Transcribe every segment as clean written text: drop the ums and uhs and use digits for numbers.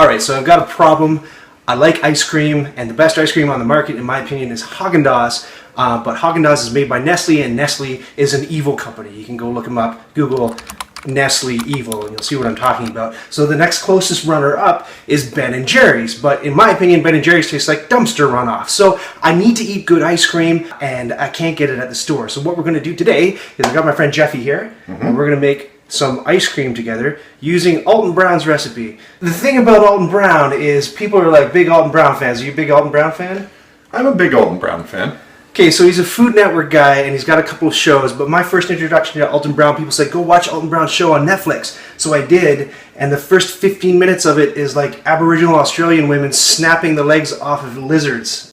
Alright, so I've got a problem. I like ice cream, and the best ice cream on the market, in my opinion, is Haagen-Dazs. But Haagen-Dazs is made by Nestle, and Nestle is an evil company. You can go look them up, Google Nestle evil, and you'll see what I'm talking about. So the next closest runner-up is Ben & Jerry's, but in my opinion, Ben & Jerry's tastes like dumpster runoff. So I need to eat good ice cream, and I can't get it at the store. So what we're going to do today is I got my friend Jeffie here, and we're going to make some ice cream together using Alton Brown's recipe. The thing about Alton Brown is people are like big Alton Brown fans. Are you a big Alton Brown fan? I'm a big Alton Brown fan. Okay, so he's a Food Network guy and he's got a couple of shows, but my first introduction to Alton Brown, people say, go watch Alton Brown's show on Netflix. So I did, and the first 15 minutes of it is like Aboriginal Australian women snapping the legs off of lizards.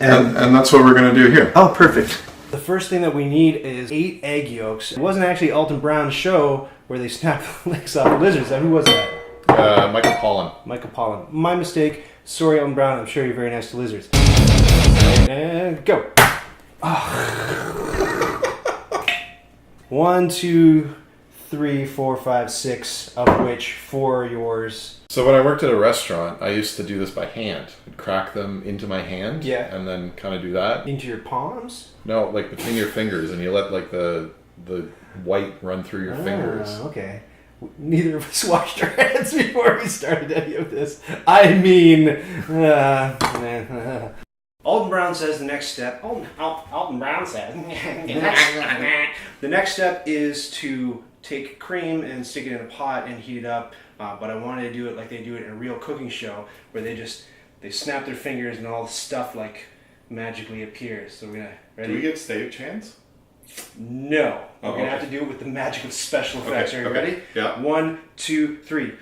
And that's what we're going to do here. Oh, perfect. The first thing that we need is 8 egg yolks. It wasn't actually Alton Brown's show where they snapped the legs off of lizards. Who was that? Michael Pollan. Michael Pollan. My mistake. Sorry, Alton Brown. I'm sure you're very nice to lizards. And go. Oh. 1, 2, 3, 4, 5, 6, of which 4 are yours. So when I worked at a restaurant, I used to do this by hand. I'd crack them into my hand, and then kind of do that. Into your palms? No, like between your fingers, and you let like the white run through your fingers. Okay. Neither of us washed our hands before we started any of this. I mean, Alton Brown says the next step. Alton Brown says the next step is to take cream and stick it in a pot and heat it up. But I wanted to do it like they do it in a real cooking show, where they snap their fingers and all the stuff like magically appears. So we're gonna ready. Do we get stage hands? No, we're gonna have to do it with the magic of special effects. Are you ready? Yeah. 1, 2, 3.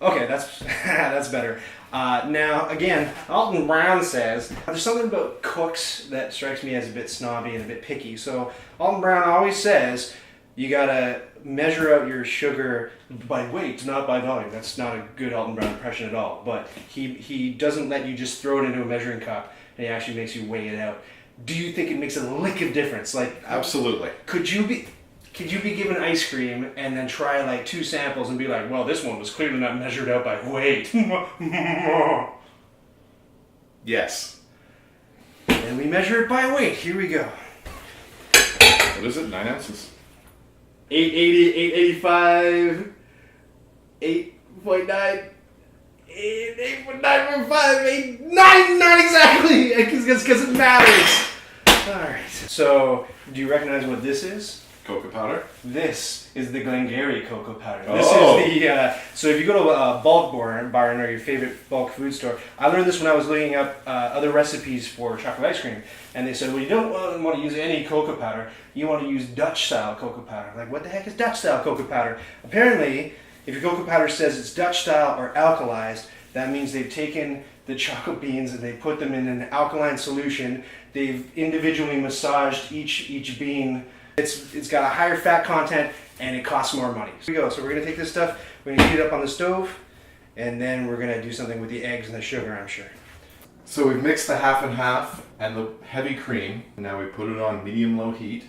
Okay, that's that's better. Now, again, Alton Brown says there's something about cooks that strikes me as a bit snobby and a bit picky. So Alton Brown always says you gotta measure out your sugar by weight, not by volume. That's not a good Alton Brown impression at all. But he doesn't let you just throw it into a measuring cup, and he actually makes you weigh it out. Do you think it makes a lick of difference? Like, absolutely. Could you be given ice cream and then try like 2 samples and be like, well, this one was clearly not measured out by weight? Yes. And we measure it by weight. Here we go. What is it? 9 ounces? 880, 885, 8.9, 8.9.5, 8.9, not exactly, because it matters. Alright, so do you recognize what this is? Cocoa powder? This is the Glengarry cocoa powder. This is the, so if you go to a bulk barn or your favorite bulk food store, I learned this when I was looking up other recipes for chocolate ice cream. And they said, well, you don't want to use any cocoa powder. You want to use Dutch-style cocoa powder. Like, what the heck is Dutch-style cocoa powder? Apparently, if your cocoa powder says it's Dutch-style or alkalized, that means they've taken the chocolate beans and they put them in an alkaline solution. They've individually massaged each bean. It's got a higher fat content and it costs more money. Here we go. So we're going to take this stuff, we're going to heat it up on the stove, and then we're going to do something with the eggs and the sugar, I'm sure. So we've mixed the half and half and the heavy cream. Now we put it on medium-low heat.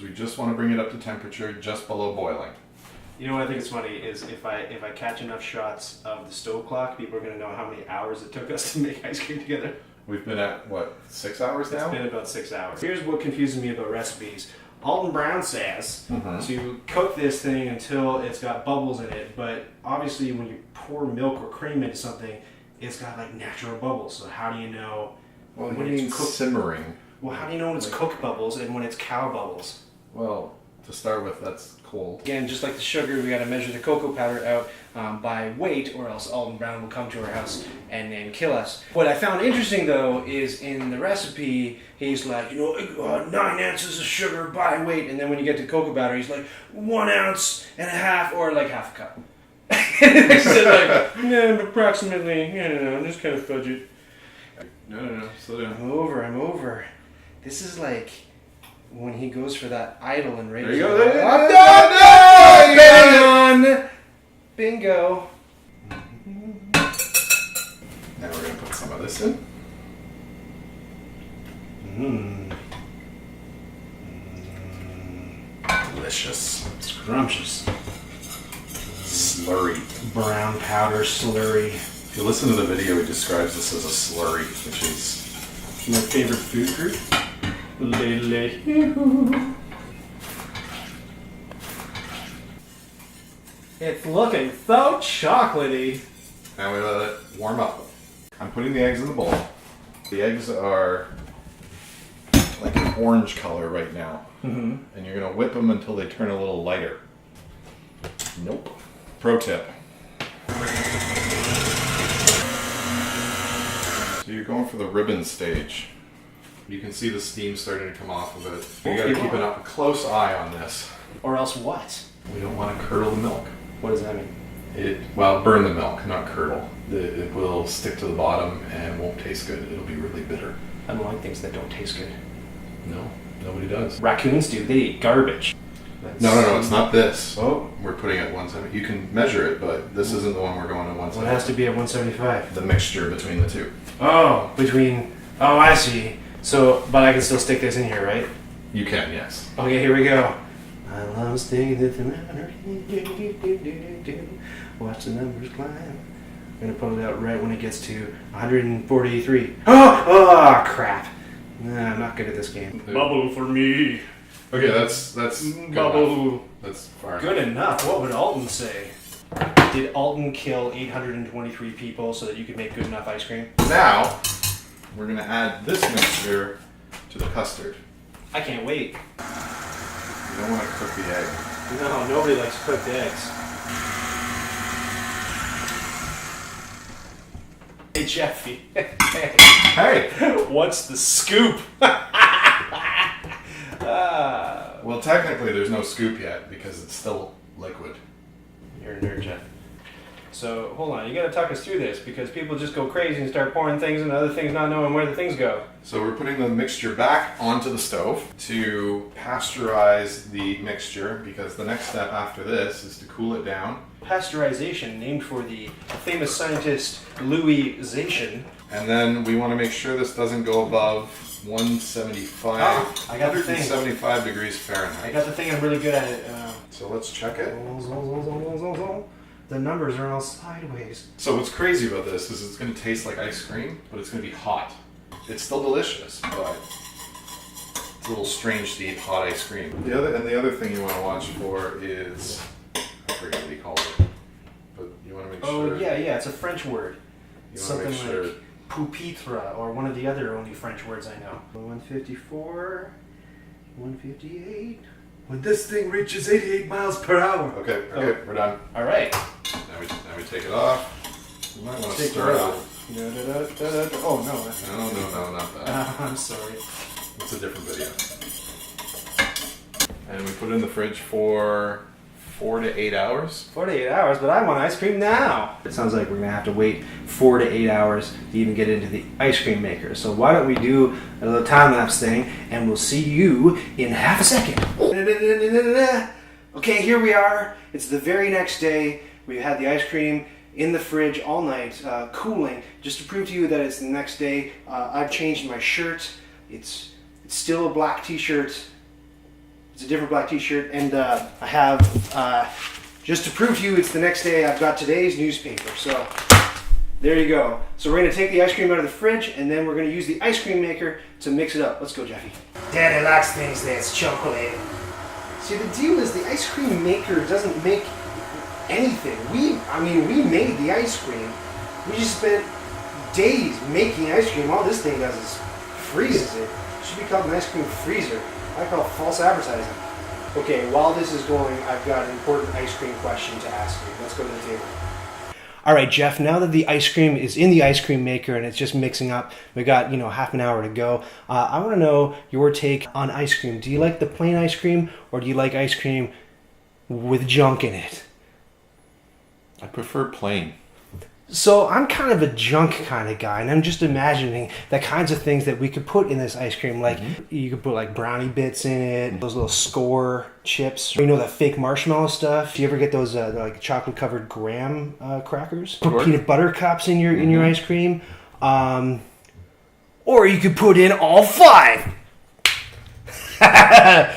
We just want to bring it up to temperature just below boiling. You know what I think is funny is if I catch enough shots of the stove clock, people are going to know how many hours it took us to make ice cream together. We've been at, what, 6 hours now? It's been about 6 hours. Here's what confuses me about recipes. Alton Brown says to cook this thing until it's got bubbles in it, but obviously when you pour milk or cream into something, it's got like natural bubbles. So how do you know when it's cooked? Simmering. Well, how do you know when it's cooked bubbles and when it's cow bubbles? Well, to start with, that's cold. Again, just like the sugar, we got to measure the cocoa powder out by weight, or else Alton Brown will come to our house and kill us. What I found interesting, though, is in the recipe, he's like, 9 ounces of sugar by weight, and then when you get to cocoa powder, he's like 1.5 ounces, or like half a cup. He said like, approximately, just kind of fudge it. No, slow down. I'm over. This is like when he goes for that idol and raises. There you go. Bang on! Bingo. Now we're going to put some of this in. Delicious. Scrumptious. slurry. Brown powder slurry. If you listen to the video, he describes this as a slurry, which is My favorite food group. It's looking so chocolatey. Now we let it warm up. I'm putting the eggs in the bowl. The eggs are like an orange color right now. Mm-hmm. And you're going to whip them until they turn a little lighter. Nope. Pro tip. So you're going for the ribbon stage. You can see the steam starting to come off of it. You got to keep a close eye on this. Or else what? We don't want to curdle the milk. What does that mean? Well, burn the milk, not curdle. It will stick to the bottom and won't taste good. It'll be really bitter. I don't like things that don't taste good. No, nobody does. Raccoons do. They eat garbage. No, it's not this. Oh. We're putting it at 170. You can measure it, but this isn't the one we're going to 170. Well, it has to be at 175. The mixture between the two. Oh, oh, I see. So, but I can still stick this in here, right? You can, yes. Okay, here we go. I love sticking it in. Watch the numbers climb. I'm gonna put it out right when it gets to 143. Oh, crap. Nah, I'm not good at this game. Bubble for me. Okay, that's good Bubble. enough. That's far Good enough. enough. What would Alton say? Did Alton kill 823 people so that you could make good enough ice cream? Now, we're going to add this mixture to the custard. I can't wait. You don't want to cook the egg. No, nobody likes cooked eggs. Hey, Jeffie. Hey! What's the scoop? Well, technically there's no scoop yet because it's still liquid. You're a nerd, Jeff. So, hold on. You gotta talk us through this because people just go crazy and start pouring things into other things not knowing where the things go. So we're putting the mixture back onto the stove to pasteurize the mixture because the next step after this is to cool it down. Pasteurization, named for the famous scientist Louis Zation. And then we want to make sure this doesn't go above 175, I got the thing. 175 degrees Fahrenheit. I got the thing. I'm really good at it. So let's check it. The numbers are all sideways. So what's crazy about this is it's going to taste like ice cream, but it's going to be hot. It's still delicious, but it's a little strange to eat hot ice cream. The other thing you want to watch for is, I forget what he called it, but you want to make sure. Oh yeah, it's a French word. You want to make sure. Like pupitre, or one of the other only French words I know. 154, 158. When this thing reaches 88 miles per hour. Okay, we're done. All right. Now we take it off. You might want to stir it up. Oh no. No, not that. I'm sorry. It's a different video. And we put it in the fridge for 4 to 8 hours. 4 to 8 hours, but I want ice cream now. It sounds like we're gonna have to wait 4 to 8 hours to even get into the ice cream maker. So why don't we do a little time lapse thing, and we'll see you in half a second. Okay, here we are. It's the very next day. We've had the ice cream in the fridge all night, cooling. Just to prove to you that it's the next day, I've changed my shirt. It's still a black t-shirt. It's a different black t-shirt, and I have, just to prove to you it's the next day, I've got today's newspaper. So, there you go. So we're going to take the ice cream out of the fridge, and then we're going to use the ice cream maker to mix it up. Let's go, Jeffie. Daddy likes things that's chocolate. See, the deal is the ice cream maker doesn't make anything. We made the ice cream. We just spent days making ice cream. All this thing does is freezes it. It should be called an ice cream freezer. I call it false advertising. Okay, while this is going, I've got an important ice cream question to ask you. Let's go to the table. All right, Jeff, now that the ice cream is in the ice cream maker and it's just mixing up, we got, half an hour to go. I want to know your take on ice cream. Do you like the plain ice cream, or do you like ice cream with junk in it? I prefer plain. So I'm kind of a junk kind of guy, and I'm just imagining the kinds of things that we could put in this ice cream. Like you could put like brownie bits in it, those little Score chips, that fake marshmallow stuff. Do you ever get those like chocolate covered graham crackers? Put peanut butter cups in your ice cream, or you could put in all 5.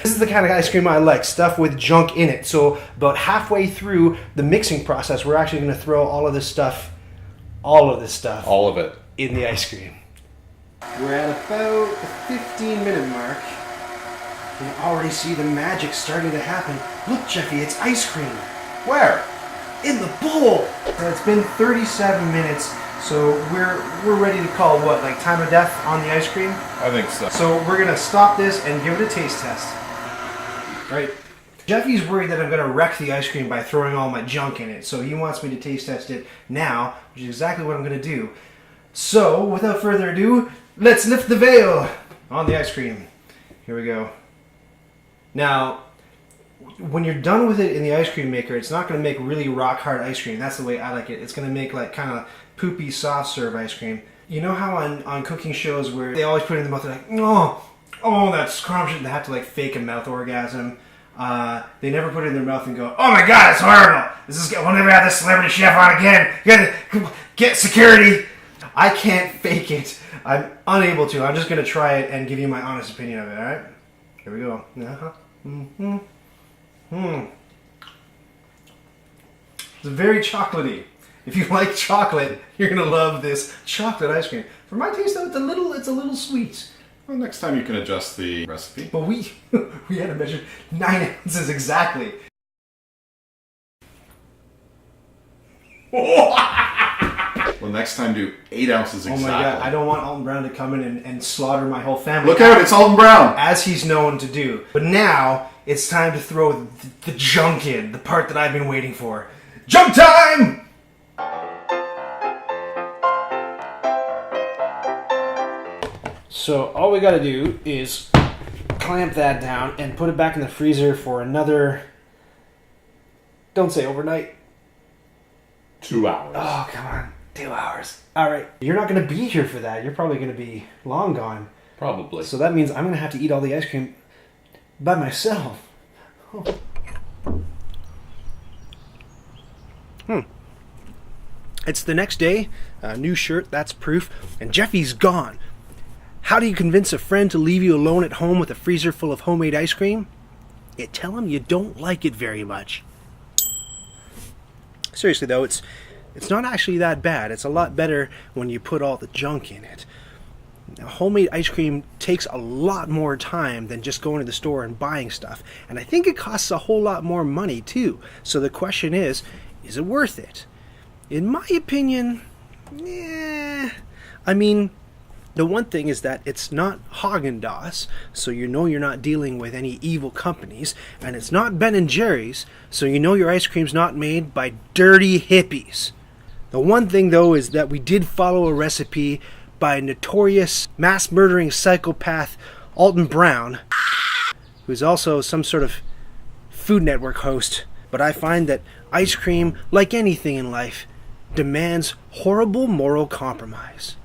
This is the kind of ice cream I like, stuff with junk in it. So about halfway through the mixing process, we're actually going to throw all of this stuff All of it. in the ice cream. We're at about the 15-minute mark. You can already see the magic starting to happen. Look, Jeffie, it's ice cream. Where? In the bowl. So it's been 37 minutes, so we're ready to call what, like time of death on the ice cream? I think so. So we're gonna stop this and give it a taste test. Right. Jeffie's worried that I'm gonna wreck the ice cream by throwing all my junk in it, so he wants me to taste test it now, which is exactly what I'm gonna do. So, without further ado, let's lift the veil on the ice cream. Here we go. Now, when you're done with it in the ice cream maker, it's not going to make really rock hard ice cream. That's the way I like it. It's going to make like kind of poopy soft serve ice cream. You know how on cooking shows where they always put it in the mouth, they're like, oh, that's scrumptious, and they have to like fake a mouth orgasm. They never put it in their mouth and go, oh my god, it's horrible. We'll never have this celebrity chef on again. You gotta get security. I can't fake it. I'm unable to. I'm just going to try it and give you my honest opinion of it, alright? Here we go. It's very chocolatey. If you like chocolate, you're gonna love this chocolate ice cream. For my taste, though, it's a little sweet. Well, next time you can adjust the recipe. But we had to measure 9 ounces exactly. Well, next time do 8 ounces exactly. Oh my god, I don't want Alton Brown to come in and slaughter my whole family. Look out, it's Alton Brown! As he's known to do. But now, it's time to throw the junk in, the part that I've been waiting for. Junk time! So all we gotta do is clamp that down and put it back in the freezer for another, don't say overnight. 2 hours. Oh, come on. 2 hours. All right. You're not going to be here for that. You're probably going to be long gone. Probably. So that means I'm going to have to eat all the ice cream by myself. It's the next day. New shirt, that's proof. And Jeffie's gone. How do you convince a friend to leave you alone at home with a freezer full of homemade ice cream? You tell him you don't like it very much. Seriously though, it's not actually that bad. It's a lot better when you put all the junk in it. Now, homemade ice cream takes a lot more time than just going to the store and buying stuff. And I think it costs a whole lot more money too. So the question is it worth it? In my opinion, I mean, the one thing is that it's not Haagen-Dazs, so you know you're not dealing with any evil companies, and it's not Ben & Jerry's, so you know your ice cream's not made by dirty hippies. The one thing, though, is that we did follow a recipe by notorious mass-murdering psychopath Alton Brown, who's also some sort of Food Network host. But I find that ice cream, like anything in life, demands horrible moral compromise.